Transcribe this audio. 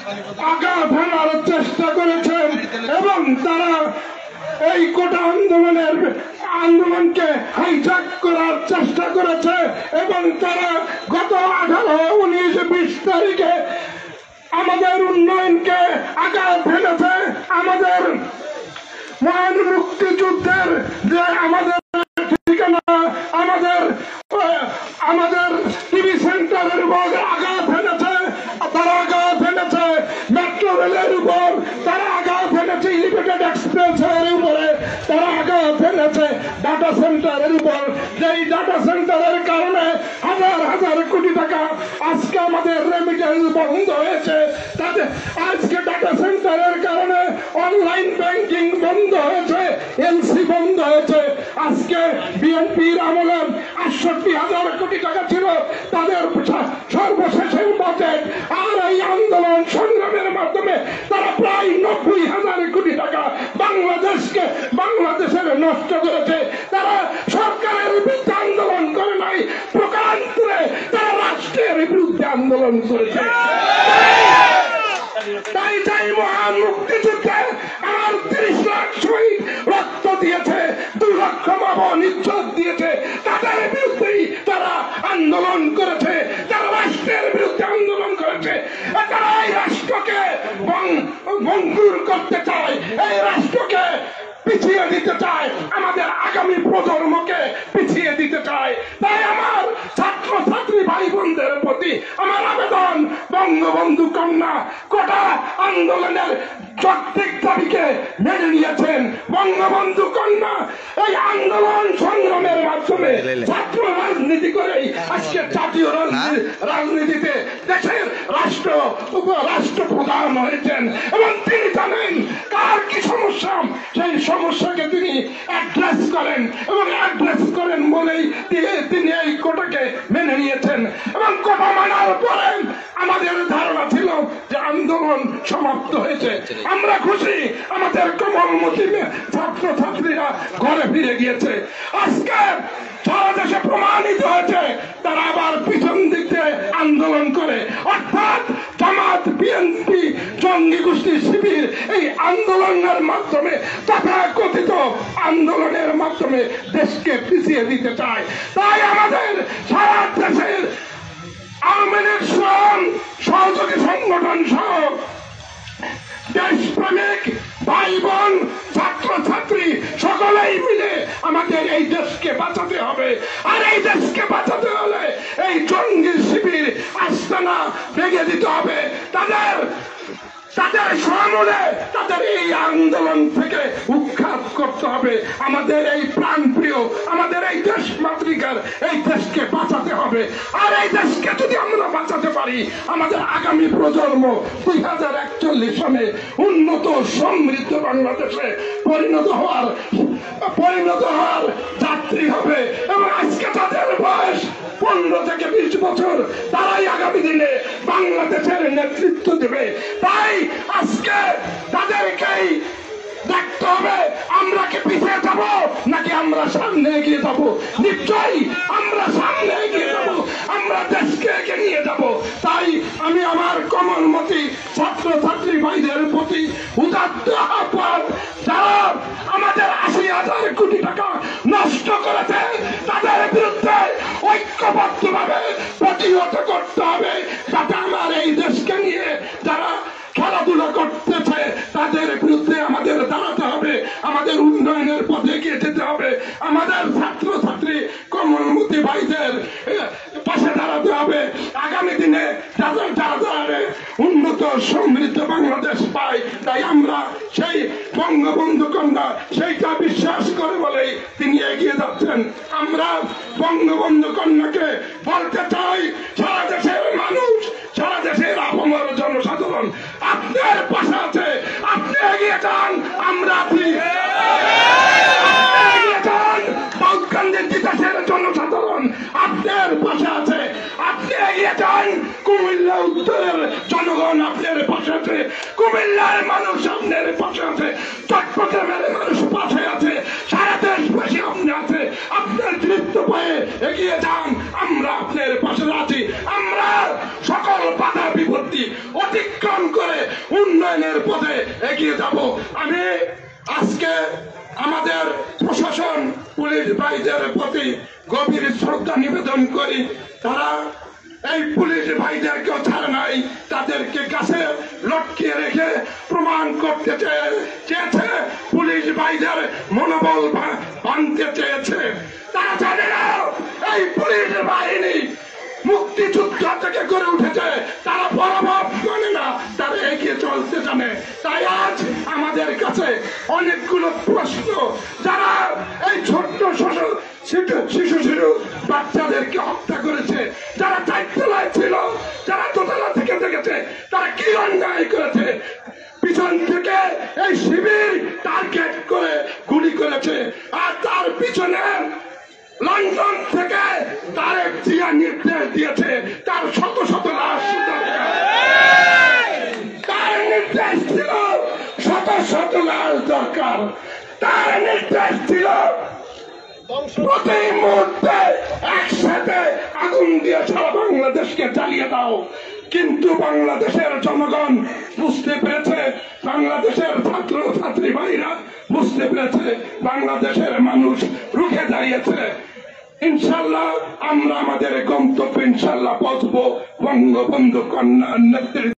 আঘাত হানার চেষ্টা করেছেন এবং তারা এই কোটা আন্দোলনকে হাইজ্যাক করার চেষ্টা করেছে এবং তারা গত 18, 19, 20 তারিখে আমাদের উন্নয়নকে আঘাত হেনেছে। আমাদের মহান মুক্তিযুদ্ধের যে আমাদের ঠিকানা, আমাদের টিভি সেন্টারের উপর আঘাত হেনেছে, তারা আঘাত হেনেছে মেট্রো রেলের উপর, তারা আঘাত হেনেছে এলিভেটেড এক্সপ্রেসের উপরে, তারা আঘাত হেনেছে ডাটা সেন্টারের উপর। যেই ডাটা সেন্টারের কারণে হাজার হাজার কোটি টাকা আজকে আমাদের রেমিটেন্স বন্ধ হয়েছে। তাদের আজকে ডাটা সেন্টারের কারণে অনলাইন ব্যাংকিং বন্ধ হয়েছে, এলসি বন্ধ হয়েছে। আজকে বিএনপির আমলে 68,000 কোটি টাকা ছিল তাদের সর্বশেষের বাজেট, আর এই আন্দোলন সংগ্রামের মাধ্যমে তারা প্রায় 90,000 কোটি টাকা বাংলাদেশের নষ্ট করেছে। তারা সরকারের বিরুদ্ধে আন্দোলন করে নাই, প্রকারান্তরে তারা রাষ্ট্রের বিরুদ্ধে আন্দোলন করেছে। তাই মহান মুক্তিযুদ্ধে আমার 30 লাখ শহীদ রক্ত দিয়েছে, 2 লক্ষ মা-বোন ইজ্জত দিয়েছে, তাদের বিরুদ্ধেই তারা আন্দোলন করেছে, তারা রাষ্ট্রের বিরুদ্ধে আন্দোলন করেছে। তারা এই রাষ্ট্রকে ভঙ্গুর করতে চায়, এই রাষ্ট্রকে পিছিয়ে দিতে চায়, আমাদের আগামী প্রজন্মকে পিছিয়ে দিতে চায়। তাই আমার ছাত্র ছাত্রী ভাই বোনদের প্রতি আমার আবেদন, বঙ্গবন্ধু কন্যা কোটা আন্দোলনের যৌক্তিক দাবিকে মেনে নিয়েছেন। বঙ্গবন্ধু কন্যা এই আন্দোলন সংগ্রামের মাধ্যমে ছাত্র রাজনীতি করেই আজকে জাতীয় রাজনীতিতে দেশের রাষ্ট্রপ্রধান হয়েছেন এবং তিনি জানেন কার কি সমস্যা, সেই সমস্যাকে তিনি অ্যাড্রেস করেন এবং অ্যাড্রেস করেন বলেই তিনি এই কোটাকে মেনে নিয়েছেন। এবং কোটা মানার পরে আমাদের ধারণা ছিল যে আন্দোলন সমাপ্ত হয়েছে, আমরা খুশি, আমাদের কোমলমতি ছাত্র ছাত্রীরা ঘরে ফিরে গিয়েছে। আজকে সারা দেশে প্রমাণিত হয়েছে তারা আবার পিছন দিকে আন্দোলন করে, অর্থাৎ জামাত, বিএনপি, জঙ্গি গোষ্ঠী, শিবির এই আন্দোলনের মাধ্যমে তথাকথিত আন্দোলনের মাধ্যমে দেশকে পিছিয়ে দিতে চায়। তাই আমাদের সারা দেশের আওয়ামী লীগ সহযোগী সংগঠন সহ দেশপ্রেমিক ভাই বোন, ছাত্র ছাত্রী সকলেই মিলে আমাদের এই দেশকে বাঁচাতে হবে। আর এই দেশকে বাঁচাতে হলে এই জঙ্গি শিবির আস্তানা ভেঙে দিতে হবে, তাদের সমূলে তাদের এই আন্দোলন থেকে উৎখাত করতে হবে। আমাদের এই প্রাণপ্রিয়, আমাদের এই দেশ মাতৃকার এই দেশকে বাঁচাতে হবে। আর এই দেশকে যদি আমরা বাঁচাতে পারি, আমাদের আগামী প্রজন্ম 2041 সালে উন্নত সমৃদ্ধ বাংলাদেশে পরিণত হওয়ার যাত্রী হবে। এবং আজকে তাদের বয়স 15 থেকে 20 বছর, তারাই আগামী দিনে বাংলাদেশের নেতৃত্ব দেবে। তাই আজকে তাদেরকেই দেখতে হবে আমরা কি পিছিয়ে যাব নাকি আমরা সামনে এগিয়ে যাব। নিশ্চয়ই আমরা সামনে এগিয়ে যাব, আমরা দেশকে এগিয়ে নিয়ে যাব। তাই আমি আমার কোমলমতি ছাত্র ছাত্রী ভাইদের প্রতি উদাত্ত আহ্বান, যারা আমাদের 80,000 কোটি টাকা নষ্ট করেছে তাদের বিরুদ্ধে ঐক্যবদ্ধভাবে প্রতিহত করতে হবে, যাতে আমার এই দেশকে নিয়ে যারা খেলাধুলা করতেছে তাদের বিরুদ্ধে আমাদের দাঁড়াতে হবে, আমাদের উন্নয়নের পথে এগিয়ে যেতে হবে, আমাদের ছাত্র ছাত্রী কোমলমতি ভাইদের পাশে দাঁড়াতে হবে। আগামী দিনে যারা উন্নত সমৃদ্ধ বাংলাদেশ পায়, তাই আমরা সেই বঙ্গবন্ধু কন্যা সেইটা বিশ্বাস করে বলেই তিনি এগিয়ে যাচ্ছেন। আমরা বঙ্গবন্ধু কন্যাকে বলতে চাই, সারা দেশের মানুষ, সারা দেশের আপামর জনসাধারণ আপনার পাশে আছে, আপনি এগিয়ে যান, আমরা আছি। এগিয়ে যান, বাউৎকান্দির বিকাশের জনসাধারণ আপনার পাশে আছে, আপনি এগিয়ে যান। কুমিল্লা উত্তরের জনগণ আপনার পাশে আছে, কুমিল্লার মানুষ আপনার পাশে আছে, চট্টগ্রামের মানুষ পাশে আছে, সারা দেশবাসী আপনি আছে, আপনার দৃপ্ত পায়ে এগিয়ে যান, আমরা আপনার পাশে আছি। আমরা সকল বাধা বিপত্তি অতিক্রম করে উন্নয়নের পথে এগিয়ে যাব। আমি আজকে আমাদের প্রশাসন পুলিশ ভাইদের প্রতি গভীর শ্রদ্ধা নিবেদন করি। তারা এই পুলিশ ভাইদেরকেও ছাড়ে নাই, তাদেরকে কাছে লটকিয়ে রেখে প্রমাণ করতে চেয়েছে, পুলিশ ভাইদের মনোবল ভাঙতে চেয়েছে। তারা জানে না এই পুলিশ বাহিনী মুক্তিযুদ্ধ থেকে গড়ে উঠেছে, তারা পরাভব মানে না, তারা এগিয়ে চলতে জানে। তাই আজ আমাদের কাছে অনেকগুলো প্রশ্ন, যারা এই ছোট্ট শিশু বাচ্চাদেরকে হত্যা করেছে, যারা চারতলায় ছিল, যারা দোতলা থেকে দেখেছে, তারা কি অন্যায় করেছে, পিছন থেকে এই শিবির টার্গেট করে গুলি করেছে, আর তার পিছনে লন্ডন থেকে তারেক জিয়া নির্দেশ দিয়েছে তার শত শত লাশ দরকার। তার নির্দেশ ছিল শত শত লাশ দরকার। তার নির্দেশ ছিল প্রতি মুহূর্তে একসাথে আগুন দিয়ে সারা বাংলাদেশকে জ্বালিয়ে দাও। কিন্তু বাংলাদেশের জনগণ বুঝতে পেরেছে, বাংলাদেশের ছাত্র ছাত্রী ভাইরা বুঝতে পেরেছে, বাংলাদেশের মানুষ রুখে দাঁড়িয়েছে। ইনশাল্লাহ আমরা আমাদের গন্তব্যে ইনশাল্লাহ পৌঁছবো। বঙ্গবন্ধু কন্যা নেতৃত্বে